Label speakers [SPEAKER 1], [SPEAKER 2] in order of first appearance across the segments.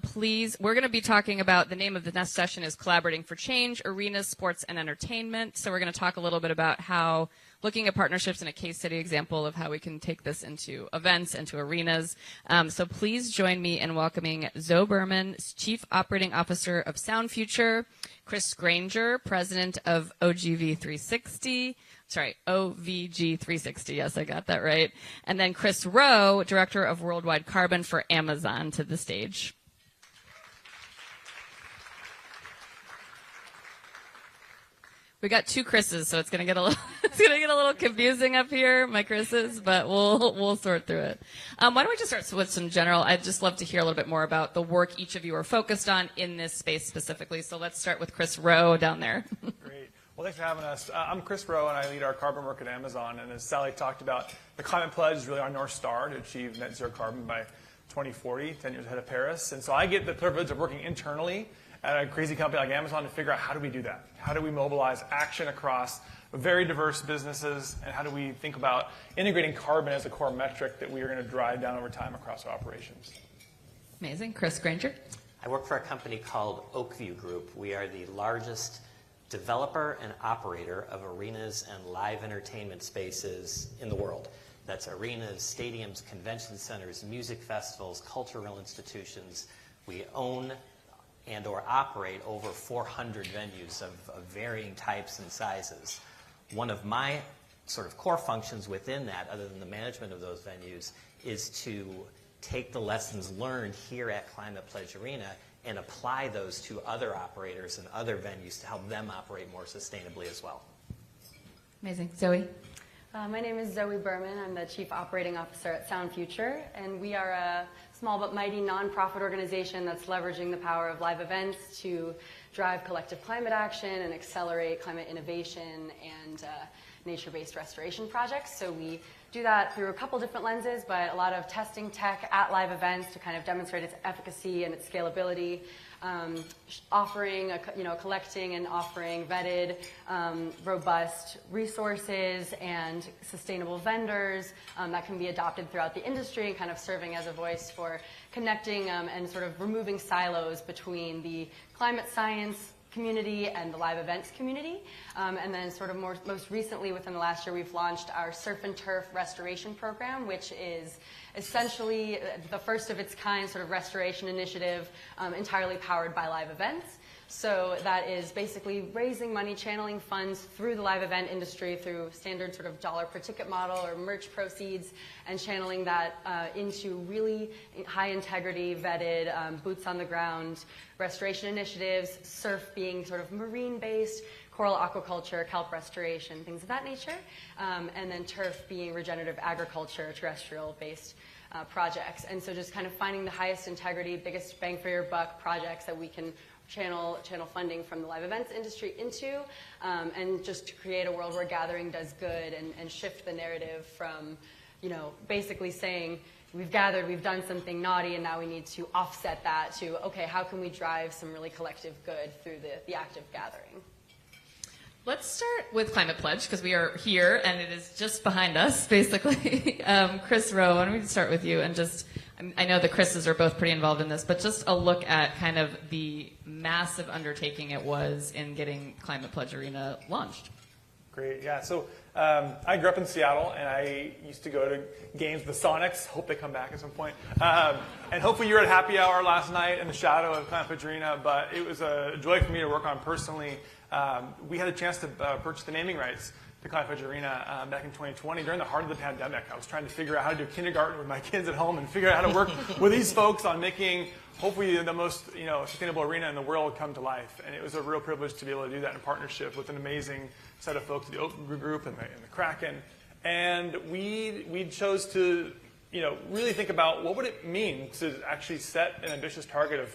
[SPEAKER 1] Please, we're going to be talking about, the name of the next session is Collaborating for Change, Arenas, Sports, and Entertainment. So we're going to talk a little bit about how, looking at partnerships and a case study example of how we can take this into events, into arenas. So please join me in welcoming Zoe Berman, Chief Operating Officer of Sound Future, Chris Granger, President of OVG 360. Yes, I got that right. And then Chris Rowe, Director of Worldwide Carbon for Amazon, to the stage. We got two Chris's, so it's gonna get a little confusing up here, my Chris's, but we'll sort through it. Why don't we just start with some general? I'd just love to hear a little bit more about the work each of you are focused on in this space specifically. So let's start with Chris Rowe down there.
[SPEAKER 2] Great. Well, thanks for having us. I'm Chris Rowe, and I lead our carbon work at Amazon. And as Sally talked about, the climate pledge is really our North Star to achieve net zero carbon by 2040, 10 years ahead of Paris. And so I get the privilege of working internally at a crazy company like Amazon to figure out how do we do that? How do we mobilize action across very diverse businesses, and how do we think about integrating carbon as a core metric that we are going to drive down over time across our operations?
[SPEAKER 1] Amazing. Chris Granger?
[SPEAKER 3] I work for a company called Oakview Group. We are the largest developer and operator of arenas and live entertainment spaces in the world. That's arenas, stadiums, convention centers, music festivals, cultural institutions. We own and or operate over 400 venues of varying types and sizes. One of my sort of core functions within that, other than the management of those venues, is to take the lessons learned here at Climate Pledge Arena and apply those to other operators and other venues to help them operate more sustainably as well.
[SPEAKER 1] Amazing. Zoe?
[SPEAKER 4] My name is Zoe Berman. I'm the Chief Operating Officer at Sound Future, and we are a small but mighty nonprofit organization that's leveraging the power of live events to drive collective climate action and accelerate climate innovation and nature-based restoration projects. So we do that through a couple different lenses, but a lot of testing tech at live events to kind of demonstrate its efficacy and its scalability. Collecting and offering vetted, robust resources and sustainable vendors that can be adopted throughout the industry, and kind of serving as a voice for connecting and sort of removing silos between the climate science community and the live events community. And then sort of most recently within the last year, we've launched our Surf and Turf Restoration Program, which is essentially the first of its kind sort of restoration initiative entirely powered by live events. So that is basically raising money, channeling funds through the live event industry through standard sort of dollar per ticket model or merch proceeds, and channeling that into really high integrity, vetted, boots on the ground restoration initiatives, surf being sort of marine based, coral aquaculture, kelp restoration, things of that nature, and then turf being regenerative agriculture, terrestrial based projects. And so just kind of finding the highest integrity, biggest bang for your buck projects that we can channel funding from the live events industry into, and just to create a world where gathering does good, and shift the narrative from, basically saying we've gathered, we've done something naughty, and now we need to offset that to, okay, how can we drive some really collective good through the act of gathering?
[SPEAKER 1] Let's start with Climate Pledge, because we are here, and it is just behind us, basically. Chris Rowe, why don't we start with you, and just, I know the Chris's are both pretty involved in this, but just a look at kind of the massive undertaking it was in getting Climate Pledge Arena launched.
[SPEAKER 2] Great, yeah. So I grew up in Seattle, and I used to go to games with the Sonics. Hope they come back at some point. And hopefully you were at happy hour last night in the shadow of Climate Pledge Arena, but it was a joy for me to work on personally. We had a chance to purchase the naming rights to Climate Pledge Arena back in 2020 during the heart of the pandemic. I was trying to figure out how to do kindergarten with my kids at home and figure out how to work with these folks on making hopefully the most sustainable arena in the world come to life. And it was a real privilege to be able to do that in partnership with an amazing set of folks at the Oakview Group and the Kraken. And we chose to really think about what would it mean to actually set an ambitious target of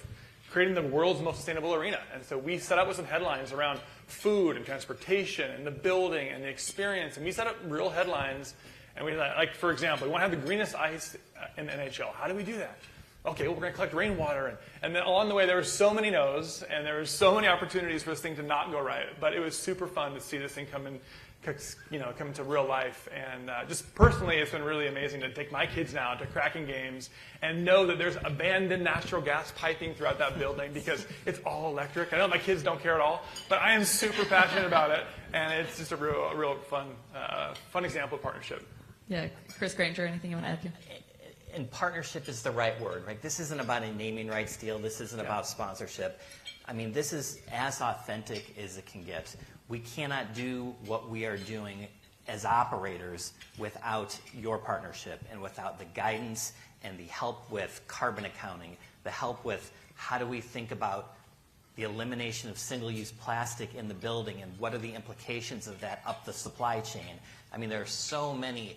[SPEAKER 2] creating the world's most sustainable arena. And so we set up with some headlines around food and transportation and the building and the experience. And we set up real headlines. And we like, for example, we want to have the greenest ice in the NHL. How do we do that? Okay, well, we're going to collect rainwater. And then along the way, there were so many no's, and there were so many opportunities for this thing to not go right. But it was super fun to see this thing come come to real life. And just personally, it's been really amazing to take my kids now to cracking games and know that there's abandoned natural gas piping throughout that building because it's all electric. I know my kids don't care at all, but I am super passionate about it, and it's just a real fun example of partnership.
[SPEAKER 1] Yeah, Chris Granger, anything you want to add to?
[SPEAKER 3] And partnership is the right word, right? This isn't about a naming rights deal. This isn't about sponsorship. I mean, this is as authentic as it can get. We cannot do what we are doing as operators without your partnership and without the guidance and the help with carbon accounting, the help with how do we think about the elimination of single-use plastic in the building and what are the implications of that up the supply chain. I mean, there are so many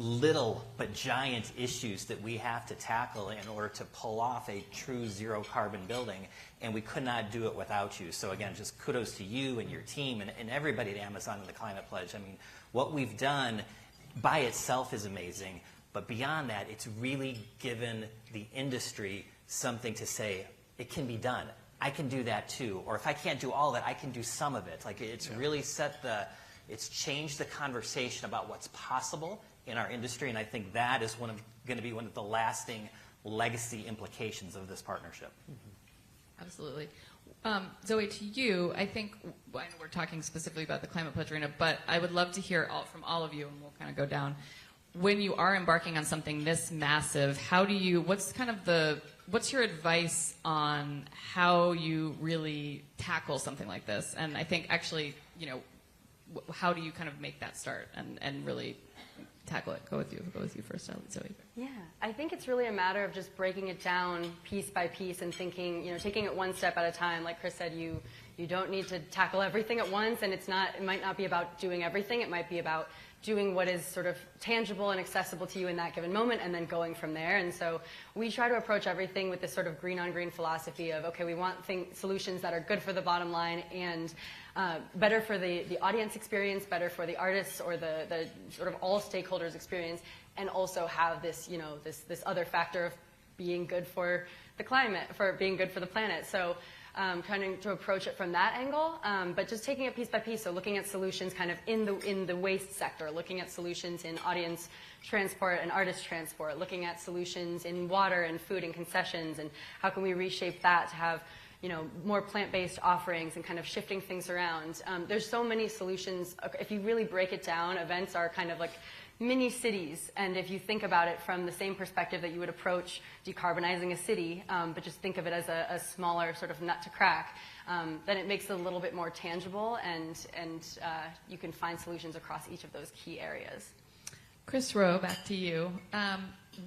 [SPEAKER 3] little but giant issues that we have to tackle in order to pull off a true zero carbon building, and we could not do it without you. So again, just kudos to you and your team and everybody at Amazon and the Climate Pledge. I mean, what we've done by itself is amazing, but beyond that, it's really given the industry something to say, it can be done. I can do that too. Or if I can't do all of it, I can do some of it. Like it's really it's changed the conversation about what's possible in our industry, and I think that is going to be one of the lasting legacy implications of this partnership.
[SPEAKER 1] Mm-hmm. Absolutely. Zoe, to you, I think, I know we're talking specifically about the Climate Pledge Arena, but I would love to hear from all of you, and we'll kind of go down. When you are embarking on something this massive, what's your advice on how you really tackle something like this? And I think actually, how do you kind of make that start and really tackle it? Go with you first, Zoe.
[SPEAKER 4] Yeah, I think it's really a matter of just breaking it down piece by piece and thinking, taking it one step at a time. Like Chris said, you don't need to tackle everything at once, and it might not be about doing everything. It might be about doing what is sort of tangible and accessible to you in that given moment and then going from there. And so we try to approach everything with this sort of green on green philosophy of, okay, we want solutions that are good for the bottom line and better for the audience experience, better for the artists or the sort of all stakeholders experience, and also have this, this other factor of being good for the climate, for being good for the planet. So trying to approach it from that angle, but just taking it piece by piece. So looking at solutions kind of in the waste sector, looking at solutions in audience transport and artist transport, looking at solutions in water and food and concessions, and how can we reshape that to have more plant-based offerings and kind of shifting things around. There's so many solutions. If you really break it down, events are kind of like mini cities, and if you think about it from the same perspective that you would approach decarbonizing a city, but just think of it as a smaller sort of nut to crack, then it makes it a little bit more tangible, and you can find solutions across each of those key areas.
[SPEAKER 1] Chris Rowe, back to you.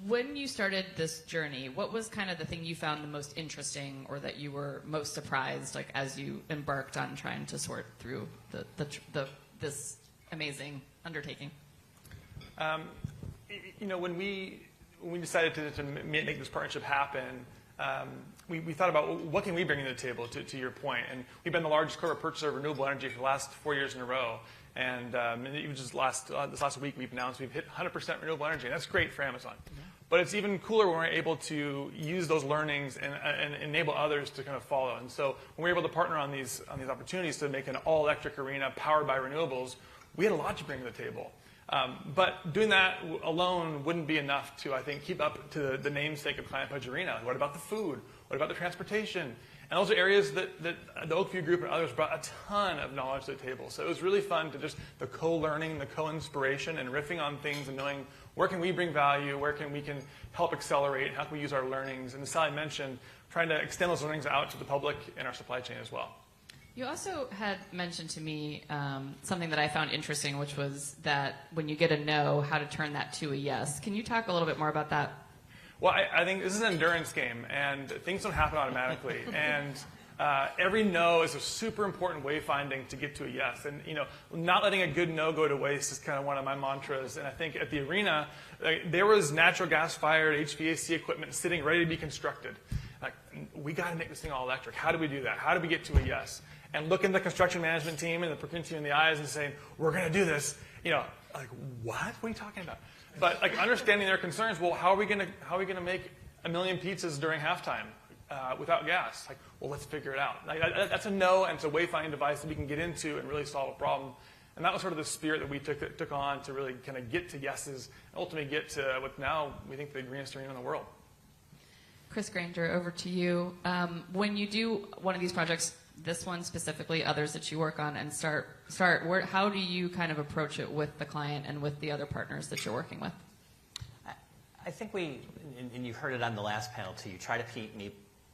[SPEAKER 1] When you started this journey, what was kind of the thing you found the most interesting or that you were most surprised, like as you embarked on trying to sort through this amazing undertaking?
[SPEAKER 2] When we decided to make this partnership happen, we thought about what can we bring to the table, to your point. And we've been the largest corporate purchaser of renewable energy for the last 4 years in a row. And even just this last week, we've announced we've hit 100% renewable energy. And that's great for Amazon. Mm-hmm. But it's even cooler when we're able to use those learnings and enable others to kind of follow. And so when we're able to partner on these opportunities to make an all-electric arena powered by renewables, we had a lot to bring to the table. But doing that alone wouldn't be enough to, I think, keep up to the namesake of Climate Pledge Arena. What about the food? What about the transportation? And those are areas that the Oakview Group and others brought a ton of knowledge to the table. So it was really fun to just the co-learning, the co-inspiration, and riffing on things and knowing where can we bring value, where we can help accelerate, and how can we use our learnings. And as Sally mentioned, trying to extend those learnings out to the public and our supply chain as well.
[SPEAKER 1] You also had mentioned to me something that I found interesting, which was that when you get a no, how to turn that to a yes. Can you talk a little bit more about that?
[SPEAKER 2] Well, I think this is an endurance game, and things don't happen automatically. And every no is a super important wayfinding to get to a yes. And not letting a good no go to waste is kind of one of my mantras. And I think at the arena, there was natural gas-fired HVAC equipment sitting ready to be constructed. Like, we got to make this thing all electric. How do we do that? How do we get to a yes? And looking the construction management team and the procurement team in the eyes and saying, we're going to do this. Like, what? What are you talking about? But like understanding their concerns. Well, how are we going to make 1 million pizzas during halftime without gas? Like, well, let's figure it out. Like, that's a no, and it's a wayfinding device that we can get into and really solve a problem. And that was sort of the spirit that we took on to really kind of get to yeses and ultimately get to what now we think the greenest arena in the world.
[SPEAKER 1] Chris Granger, over to you. When you do one of these projects, this one specifically, others that you work on, and how do you kind of approach it with the client and with the other partners that you're working with?
[SPEAKER 3] I think and you heard it on the last panel too, you try to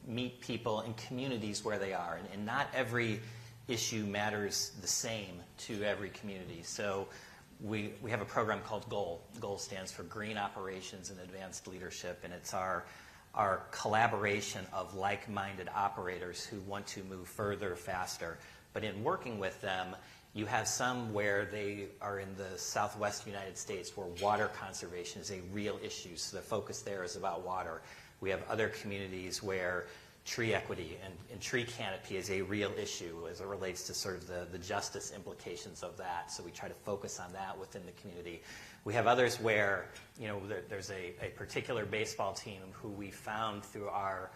[SPEAKER 3] meet people in communities where they are, and not every issue matters the same to every community. So we have a program called GOAL. GOAL stands for Green Operations and Advanced Leadership, and it's our collaboration of like-minded operators who want to move further, faster. But in working with them, you have some where they are in the Southwest United States where water conservation is a real issue, so the focus there is about water. We have other communities where tree equity and tree canopy is a real issue as it relates to sort of the justice implications of that. So we try to focus on that within the community. We have others where, there's a particular baseball team who we found through our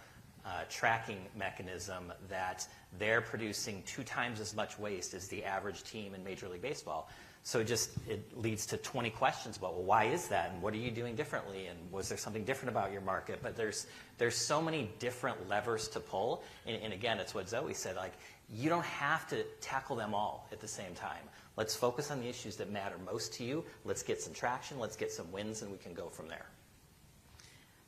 [SPEAKER 3] tracking mechanism that they're producing 2 times as much waste as the average team in Major League Baseball. So it leads to 20 questions about, well, why is that, and what are you doing differently, and was there something different about your market? But there's so many different levers to pull, and again, it's what Zoe said, like, you don't have to tackle them all at the same time. Let's focus on the issues that matter most to you. Let's get some traction, let's get some wins, and we can go from there.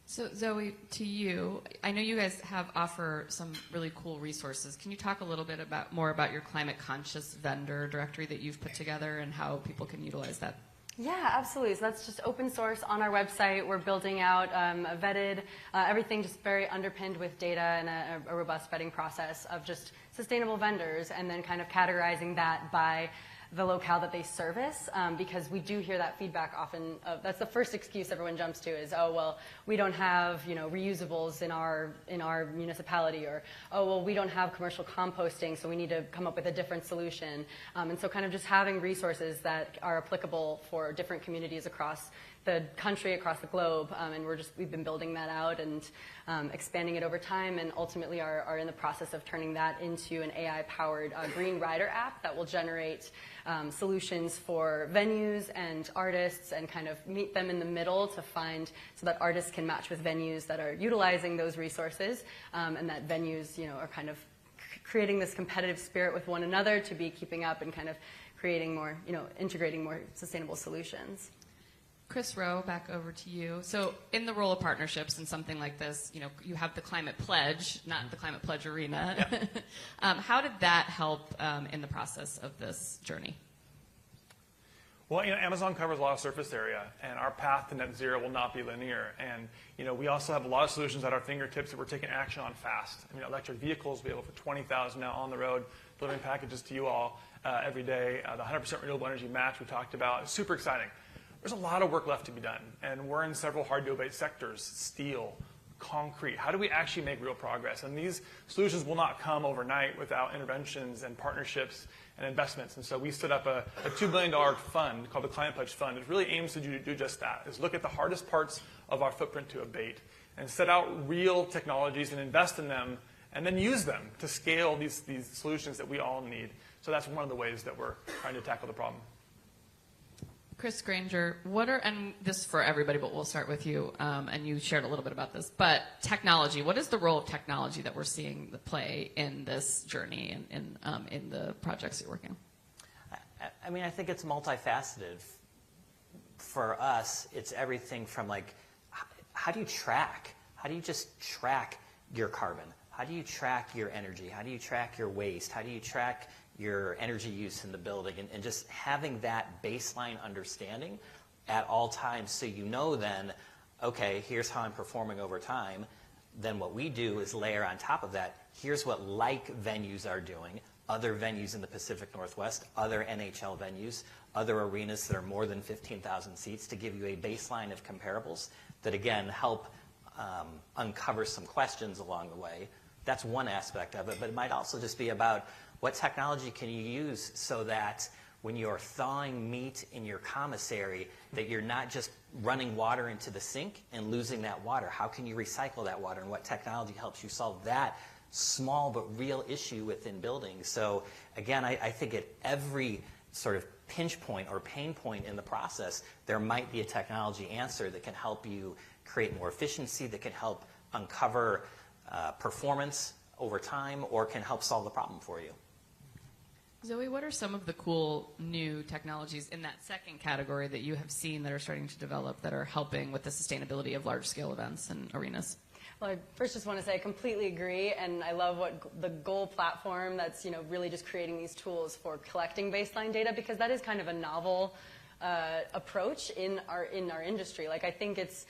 [SPEAKER 1] So Zoe, to you, I know you guys offer some really cool resources. Can you talk a little bit more about your climate conscious vendor directory that you've put together and how people can utilize that?
[SPEAKER 4] Yeah, absolutely. So that's just open source on our website. We're building out a vetted, everything just very underpinned with data and a robust vetting process of just sustainable vendors, and then kind of categorizing that by the locale that they service, because we do hear that feedback often. That's the first excuse everyone jumps to is, oh, well, we don't have reusables in our municipality, or, oh, well, we don't have commercial composting, so we need to come up with a different solution. And so kind of just having resources that are applicable for different communities across the country, across the globe, and we've been building that out and expanding it over time, and ultimately are in the process of turning that into an AI-powered Green Rider app that will generate solutions for venues and artists, and kind of meet them in the middle to find, so that artists can match with venues that are utilizing those resources, and that venues are kind of creating this competitive spirit with one another to be keeping up and kind of creating more, integrating more sustainable solutions.
[SPEAKER 1] Chris Rowe, back over to you. So in the role of partnerships and something like this, you have the Climate Pledge, not the Climate Pledge Arena.
[SPEAKER 2] Yeah.
[SPEAKER 1] How did that help in the process of this journey?
[SPEAKER 2] Well, Amazon covers a lot of surface area, and our path to net zero will not be linear. And we also have a lot of solutions at our fingertips that we're taking action on fast. Electric vehicles, we have over 20,000 now on the road, delivering packages to you all every day. The 100% renewable energy match we talked about is super exciting. There's a lot of work left to be done, and we're in several hard-to-abate sectors: steel, concrete. How do we actually make real progress? And these solutions will not come overnight without interventions and partnerships and investments. And so we stood up a $2 billion fund called the Climate Pledge Fund. It really aims to do just that, is look at the hardest parts of our footprint to abate and set out real technologies and invest in them, and then use them to scale these solutions that we all need. So that's one of the ways that we're trying to tackle the problem.
[SPEAKER 1] Chris Granger, and this is for everybody, but we'll start with you, and you shared a little bit about this, but technology, what is the role of technology that we're seeing the play in this journey and in the projects you're working on?
[SPEAKER 3] I think it's multifaceted. For us, it's everything from how do you track? How do you just track your carbon? How do you track your energy? How do you track your waste? How do you track your energy use in the building, and just having that baseline understanding at all times, so then, okay, here's how I'm performing over time. Then what we do is layer on top of that, here's what venues are doing, other venues in the Pacific Northwest, other NHL venues, other arenas that are more than 15,000 seats, to give you a baseline of comparables that, again, help uncover some questions along the way. That's one aspect of it, but it might also just be about what technology can you use so that when you're thawing meat in your commissary, that you're not just running water into the sink and losing that water. How can you recycle that water, and what technology helps you solve that small but real issue within buildings? So again, I think at every sort of pinch point or pain point in the process, there might be a technology answer that can help you create more efficiency, that can help uncover performance over time, or can help solve the problem for you.
[SPEAKER 1] Zoe, what are some of the cool new technologies in that second category that you have seen that are starting to develop that are helping with the sustainability of large-scale events and arenas?
[SPEAKER 4] Well, I first just want to say I completely agree, and I love what the Goal platform that's really just creating these tools for collecting baseline data, because that is kind of a novel approach in our industry. Like, I think it's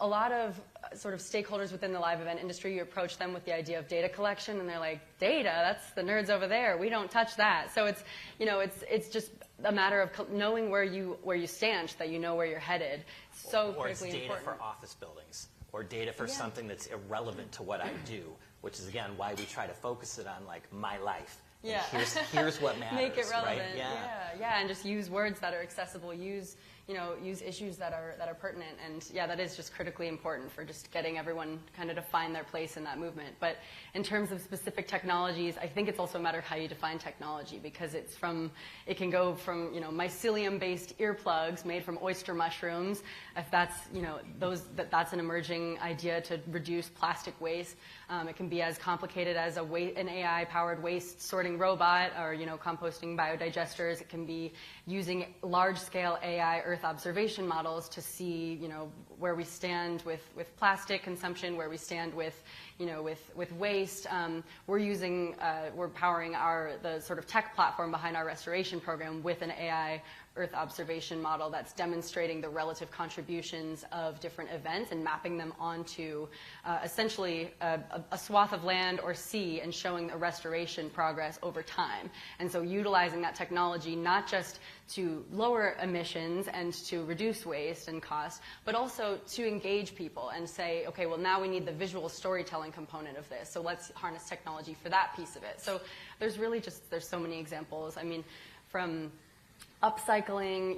[SPEAKER 4] a lot of sort of stakeholders within the live event industry. You approach them with the idea of data collection, and they're like, "Data? That's the nerds over there. We don't touch that." So it's it's just a matter of knowing where you stand, so that you know where you're headed. So
[SPEAKER 3] or it's
[SPEAKER 4] critically
[SPEAKER 3] data
[SPEAKER 4] important.
[SPEAKER 3] for office buildings, or data for something that's irrelevant to what I do, which is again why we try to focus it on like my life.
[SPEAKER 4] Yeah.
[SPEAKER 3] And here's what matters.
[SPEAKER 4] Make it relevant.
[SPEAKER 3] Right?
[SPEAKER 4] Yeah, and just use words that are accessible. Use issues that are pertinent, and that is just critically important for just getting everyone kind of to find their place in that movement. But in terms of specific technologies, I think it's also a matter of how you define technology, because it can go from mycelium-based earplugs made from oyster mushrooms, if that's that's an emerging idea to reduce plastic waste. It can be as complicated as an AI-powered waste sorting robot, or composting biodigesters. It can be using large-scale AI Earth observation models to see where we stand with plastic consumption, where we stand with waste. We're powering the sort of tech platform behind our restoration program with an AI Earth observation model that's demonstrating the relative contributions of different events and mapping them onto essentially a swath of land or sea, and showing a restoration progress over time. And so utilizing that technology not just to lower emissions and to reduce waste and cost, but also to engage people and say, okay, well, now we need the visual storytelling component of this, so let's harness technology for that piece of it. So there's so many examples. I mean, from upcycling,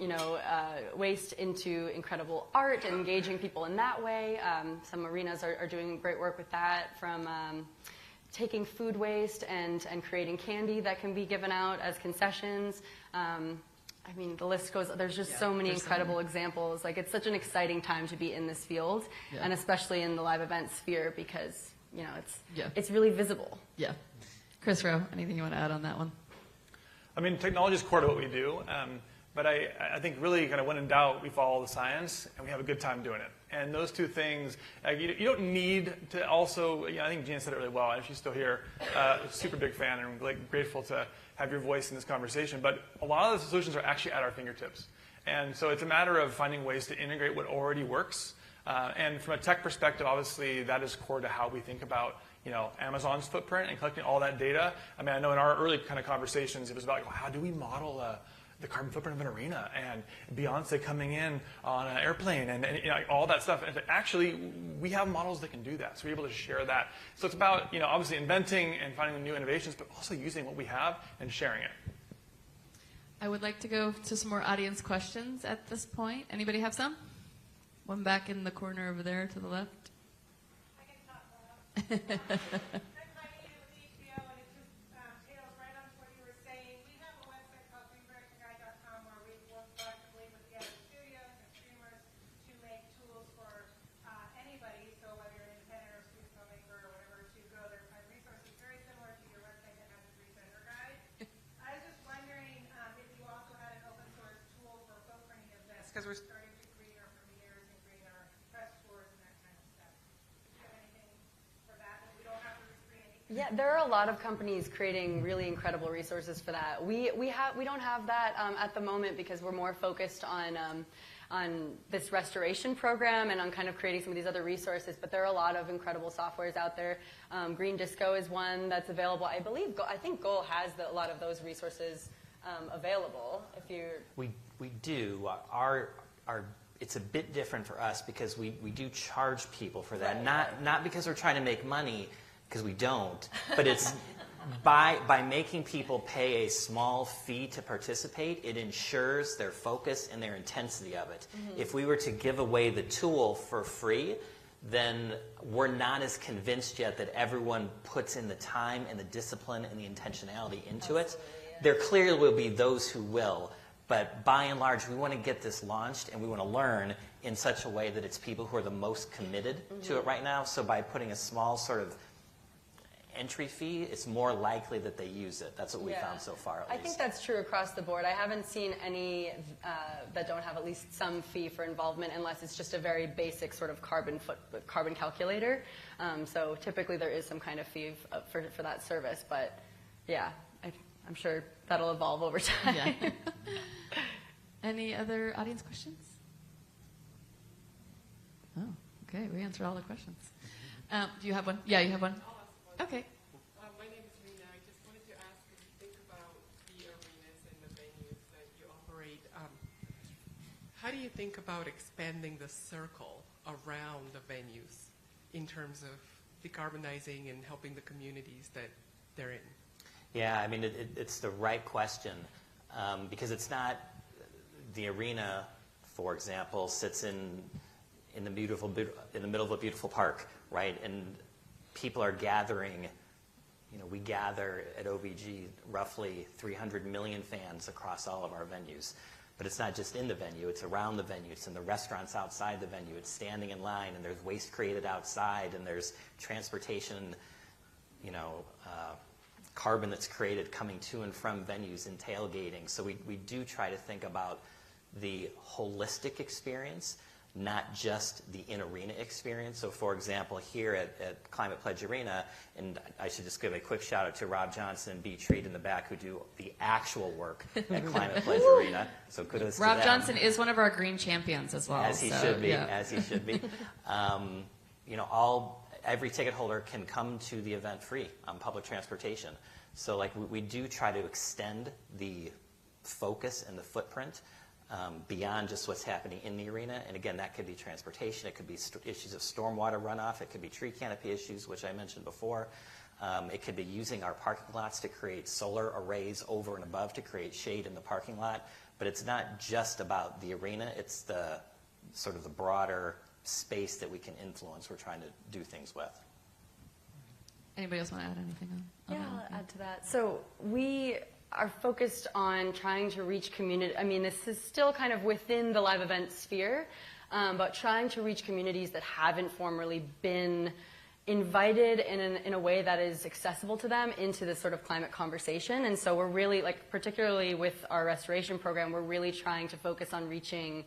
[SPEAKER 4] waste into incredible art and engaging people in that way. Some arenas are doing great work with that, from taking food waste and creating candy that can be given out as concessions. I mean, the list goes, there's just so many incredible examples. Like, it's such an exciting time to be in this field, and especially in the live event sphere, because, it's really visible.
[SPEAKER 1] Yeah. Chris Rowe, anything you want to add on that one?
[SPEAKER 2] I mean, technology is core to what we do, but I think really kind of when in doubt, we follow the science and we have a good time doing it. And those two things, you don't need to also, I think Gina said it really well, and if she's still here, super big fan, and I'm grateful to have your voice in this conversation. But a lot of the solutions are actually at our fingertips. And so it's a matter of finding ways to integrate what already works. And from a tech perspective, obviously, that is core to how we think about Amazon's footprint and collecting all that data. I mean, I know in our early kind of conversations, it was about how do we model the carbon footprint of an arena, and Beyonce coming in on an airplane, and all that stuff. And actually, we have models that can do that, so we're able to share that. So it's about obviously inventing and finding new innovations, but also using what we have and sharing it.
[SPEAKER 1] I would like to go to some more audience questions at this point. Anybody have some? One back in the corner over there to the left.
[SPEAKER 5] I'm Heidi with HBO, and it just tails right onto what you were saying. We have a website called greenguide.com where we work collectively with the other studios and streamers to make tools for anybody. So whether you're an independent or student filmmaker or whatever, to go there and find resources very similar to your website that has a presenter guide. I was just wondering if you also had an open source tool for footprinting of this, because we're starting to create our premieres and create our press tours and that kind of stuff. Do you have anything for that? We don't have to recreate anything.
[SPEAKER 4] Yeah, there are a lot of companies creating really incredible resources for that. We don't have that at the moment, because we're more focused on this restoration program and on kind of creating some of these other resources. But there are a lot of incredible softwares out there. Green Disco is one that's available. I think Goal has a lot of those resources available. If you
[SPEAKER 3] We do. It's a bit different for us because we do charge people for that. Not because we're trying to make money, because we don't, but it's by making people pay a small fee to participate, it ensures their focus and their intensity of it. Mm-hmm. If we were to give away the tool for free, then we're not as convinced yet that everyone puts in the time and the discipline and the intentionality into it. There clearly will be those who will, but by and large, we want to get this launched and we want to learn in such a way that it's people who are the most committed to it right now. So by putting a small sort of entry fee, it's more likely that they use it. That's what we found so far, at least.
[SPEAKER 4] I think that's true across the board. I haven't seen any that don't have at least some fee for involvement, unless it's just a very basic sort of carbon calculator. So typically there is some kind of fee for that service, but yeah, I'm sure that'll evolve over time.
[SPEAKER 1] Yeah. Any other audience questions? Oh, okay. We answered all the questions. Do you have one? Yeah, you have one. Okay.
[SPEAKER 6] My name is Rena. I just wanted to ask, if you think about the arenas and the venues that you operate, how do you think about expanding the circle around the venues in terms of decarbonizing and helping the communities that they're in?
[SPEAKER 3] Yeah, I mean, it's the right question, because it's not the arena, for example, sits in the middle of a beautiful park, right? And people are gathering. You know, we gather at OVG roughly 300 million fans across all of our venues. But it's not just in the venue, it's around the venue, it's in the restaurants outside the venue, it's standing in line, and there's waste created outside, and there's transportation, you know, carbon that's created coming to and from venues and tailgating. So we do try to think about the holistic experience, not just the in-arena experience. So for example, here at Climate Pledge Arena, and I should just give a quick shout out to Rob Johnson and B. Treat in the back, who do the actual work at Climate Pledge Arena. So kudos to them.
[SPEAKER 1] Rob Johnson is one of our green champions as well.
[SPEAKER 3] As he should be, as he should be. You know, every ticket holder can come to the event free on public transportation. So like we do try to extend the focus and the footprint beyond just what's happening in the arena. And again, that could be transportation, it could be issues of stormwater runoff, it could be tree canopy issues, which I mentioned before. It could be using our parking lots to create solar arrays over and above to create shade in the parking lot. But it's not just about the arena, it's the sort of the broader space that we can influence we're trying to do things with.
[SPEAKER 1] Anybody else want to add anything on
[SPEAKER 4] Yeah,
[SPEAKER 1] that?
[SPEAKER 4] I'll add to that. So we are focused on trying to reach community. I mean, this is still kind of within the live event sphere, but trying to reach communities that haven't formerly been invited in a way that is accessible to them into this sort of climate conversation. And so we're really, like, particularly with our restoration program, we're really trying to focus on reaching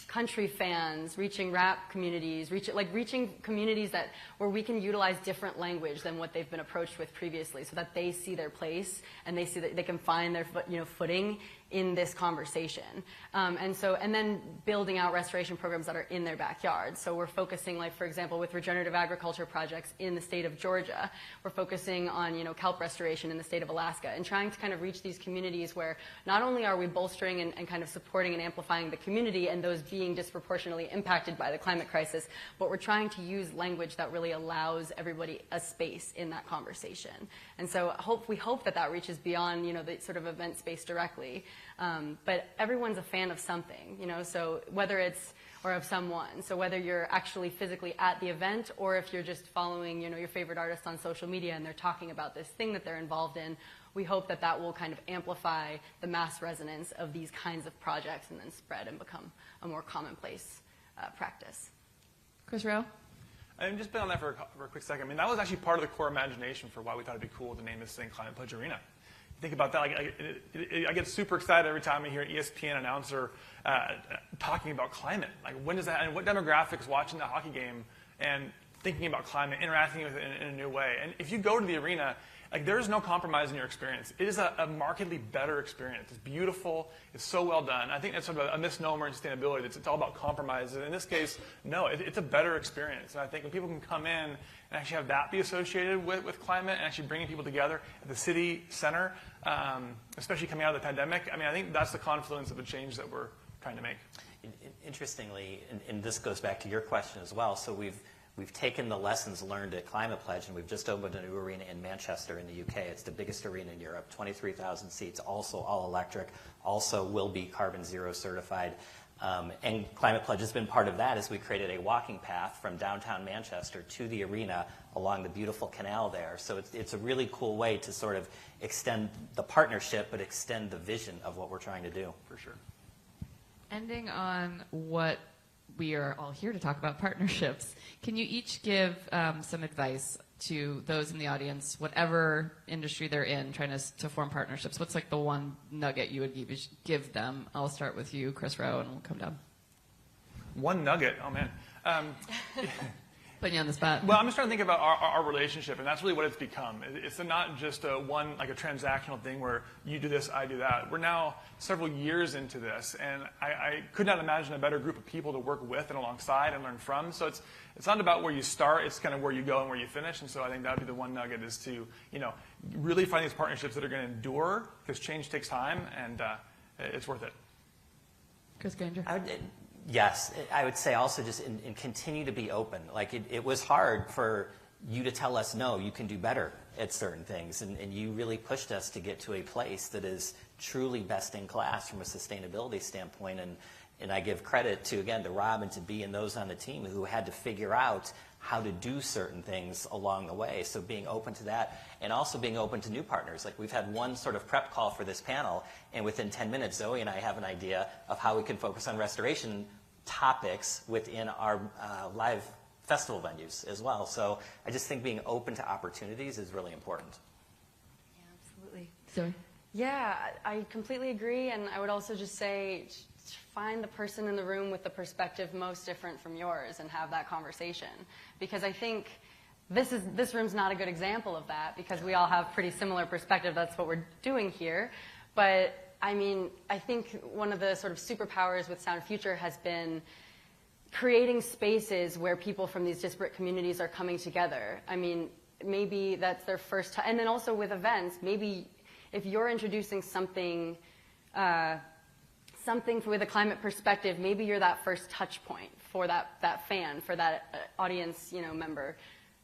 [SPEAKER 4] country fans, reaching rap communities, reaching communities where we can utilize different language than what they've been approached with previously, so that they see their place and they see that they can find their footing in this conversation. And then building out restoration programs that are in their backyard. So we're focusing, like, for example, with regenerative agriculture projects in the state of Georgia, we're focusing on, kelp restoration in the state of Alaska, and trying to kind of reach these communities where not only are we bolstering and kind of supporting and amplifying the community and those being disproportionately impacted by the climate crisis, but we're trying to use language that really allows everybody a space in that conversation. And so we hope that reaches beyond, the sort of event space directly. But everyone's a fan of something, so whether it's, or of someone. So whether you're actually physically at the event, or if you're just following, your favorite artist on social media and they're talking about this thing that they're involved in, we hope that will kind of amplify the mass resonance of these kinds of projects and then spread and become a more commonplace practice.
[SPEAKER 1] Chris Rowe?
[SPEAKER 2] I've just been on that for a quick second. I mean, that was actually part of the core imagination for why we thought it'd be cool to name this thing Climate Pledge Arena. Think about that. I get super excited every time I hear an ESPN announcer talking about climate. Like, when does that, and what demographics watching the hockey game and thinking about climate, interacting with it in a new way. And if you go to the arena, there's no compromise in your experience. It is a markedly better experience. It's beautiful. It's so well done. I think that's sort of a misnomer in sustainability. It's all about compromise. And in this case, no, it's a better experience. And I think when people can come in and actually have that be associated with climate and actually bringing people together at the city center, especially coming out of the pandemic, I think that's the confluence of the change that we're trying to make.
[SPEAKER 3] Interestingly, and this goes back to your question as well, so we've taken the lessons learned at Climate Pledge, and we've just opened a new arena in Manchester in the UK. It's the biggest arena in Europe, 23,000 seats, also all electric, also will be carbon zero certified. And Climate Pledge has been part of that as we created a walking path from downtown Manchester to the arena along the beautiful canal there. So it's a really cool way to sort of extend the partnership, but extend the vision of what we're trying to do.
[SPEAKER 2] For sure.
[SPEAKER 1] Ending on what we are all here to talk about, partnerships. Can you each give some advice to those in the audience, whatever industry they're in, trying to form partnerships? What's like the one nugget you would give them? I'll start with you, Chris Rowe, and we'll come down.
[SPEAKER 2] One nugget, oh man.
[SPEAKER 1] Putting you on the spot.
[SPEAKER 2] Well, I'm just trying to think about our relationship, and that's really what it's become. It's not just a transactional thing where you do this, I do that. We're now several years into this, and I could not imagine a better group of people to work with and alongside and learn from. So it's not about where you start, it's kind of where you go and where you finish. And so I think that would be the one nugget, is to really find these partnerships that are going to endure, because change takes time, and it's worth it.
[SPEAKER 1] Chris Granger.
[SPEAKER 3] Yes, I would say also just continue to be open. Like it was hard for you to tell us, no, you can do better at certain things. And you really pushed us to get to a place that is truly best in class from a sustainability standpoint. And I give credit to, again, to Rob and to B and those on the team who had to figure out how to do certain things along the way. So being open to that, and also being open to new partners. Like we've had one sort of prep call for this panel, and within 10 minutes, Zoe and I have an idea of how we can focus on restoration topics within our live festival venues as well. So I just think being open to opportunities is really important.
[SPEAKER 4] Yeah, absolutely.
[SPEAKER 1] Zoe?
[SPEAKER 4] Yeah, I completely agree, and I would also just say find the person in the room with the perspective most different from yours and have that conversation. Because I think this room's not a good example of that, because we all have pretty similar perspective. That's what we're doing here. But I mean, I think one of the sort of superpowers with Sound Future has been creating spaces where people from these disparate communities are coming together. I mean, maybe that's their first time. And then also with events, maybe if you're introducing something with a climate perspective, maybe you're that first touch point for that fan, for that audience, member.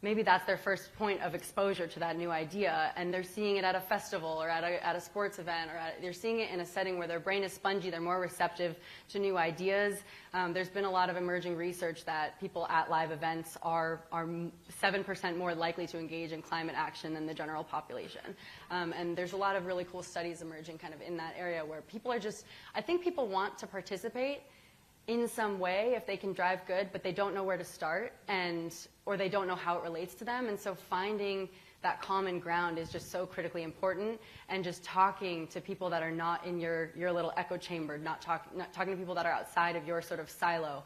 [SPEAKER 4] Maybe that's their first point of exposure to that new idea, and they're seeing it at a festival or at a sports event, or they're seeing it in a setting where their brain is spongy, they're more receptive to new ideas. There's been a lot of emerging research that people at live events are 7% more likely to engage in climate action than the general population. And there's a lot of really cool studies emerging kind of in that area where people are I think people want to participate in some way if they can drive good, but they don't know where to start, or they don't know how it relates to them. And so finding that common ground is just so critically important, and just talking to people that are not in your little echo chamber, not talking to people that are outside of your sort of silo,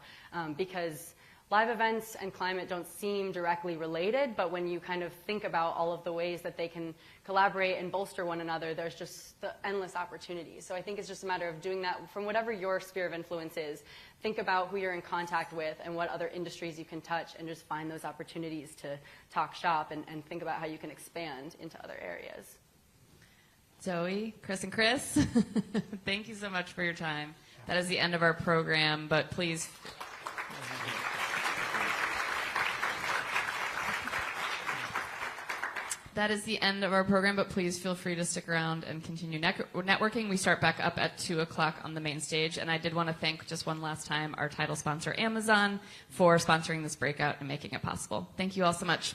[SPEAKER 4] because live events and climate don't seem directly related, but when you kind of think about all of the ways that they can collaborate and bolster one another, there's just the endless opportunities. So I think it's just a matter of doing that from whatever your sphere of influence is. Think about who you're in contact with and what other industries you can touch, and just find those opportunities to talk shop and think about how you can expand into other areas.
[SPEAKER 1] Zoe, Chris, and Chris, thank you so much for your time. That is the end of our program, but please... That is the end of our program, but please feel free to stick around and continue networking. We start back up at 2 o'clock on the main stage, and I did want to thank just one last time our title sponsor, Amazon, for sponsoring this breakout and making it possible. Thank you all so much.